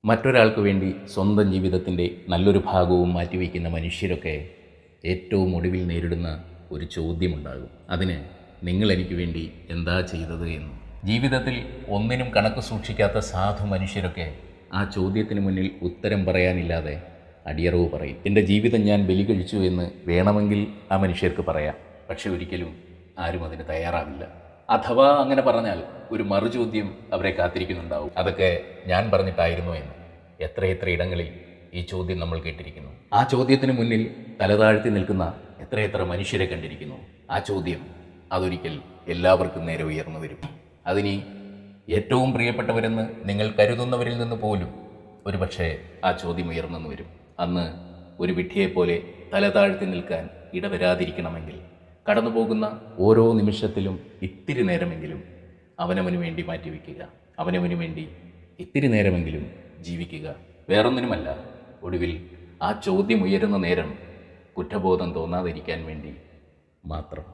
മറ്റൊരാൾക്ക് വേണ്ടി സ്വന്തം ജീവിതത്തിൻ്റെ നല്ലൊരു ഭാഗവും മാറ്റിവെക്കുന്ന മനുഷ്യരൊക്കെ ഏറ്റവും ഒടുവിൽ നേരിടുന്ന ഒരു ചോദ്യമുണ്ടാകും. അതിന് നിങ്ങൾ എനിക്ക് വേണ്ടി എന്താ ചെയ്തത് എന്ന്. ജീവിതത്തിൽ ഒന്നിനും കണക്ക് സൂക്ഷിക്കാത്ത സാധു മനുഷ്യരൊക്കെ ആ ചോദ്യത്തിന് മുന്നിൽ ഉത്തരം പറയാനില്ലാതെ അടിയറവ് പറയും. എൻ്റെ ജീവിതം ഞാൻ ബലി കഴിച്ചു എന്ന് വേണമെങ്കിൽ ആ മനുഷ്യർക്ക് പറയാം. പക്ഷെ ഒരിക്കലും ആരും അതിന് തയ്യാറാവില്ല. അഥവാ അങ്ങനെ പറഞ്ഞാൽ ഒരു മറുചോദ്യം അവരെ കാത്തിരിക്കുന്നുണ്ടാവും. അതൊക്കെ ഞാൻ പറഞ്ഞിട്ടായിരുന്നു എന്ന്. എത്രയെത്ര ഇടങ്ങളിൽ ഈ ചോദ്യം നമ്മൾ കേട്ടിരിക്കുന്നു. ആ ചോദ്യത്തിന് മുന്നിൽ തലതാഴ്ത്തി നിൽക്കുന്ന എത്രയെത്ര മനുഷ്യരെ കണ്ടിരിക്കുന്നു. ആ ചോദ്യം അതൊരിക്കൽ എല്ലാവർക്കും നേരെ ഉയർന്നു വരും. അതിനി ഏറ്റവും പ്രിയപ്പെട്ടവരെന്ന് നിങ്ങൾ കരുതുന്നവരിൽ നിന്ന് പോലും ഒരുപക്ഷെ ആ ചോദ്യം ഉയർന്നെന്ന് വരും. അന്ന് ഒരു വിഡ്ഢിയെപ്പോലെ തലതാഴ്ത്തി നിൽക്കാൻ ഇടവരാതിരിക്കണമെങ്കിൽ കടന്നു പോകുന്ന ഓരോ നിമിഷത്തിലും ഇത്തിരി നേരമെങ്കിലും അവനവന് വേണ്ടി മാറ്റിവെക്കുക. അവനവന് വേണ്ടി ഇത്തിരി നേരമെങ്കിലും ജീവിക്കുക. വേറൊന്നിനുമല്ല, ഒടുവിൽ ആ ചോദ്യം ഉയരുന്ന നേരം കുറ്റബോധം തോന്നാതിരിക്കാൻ വേണ്ടി മാത്രം.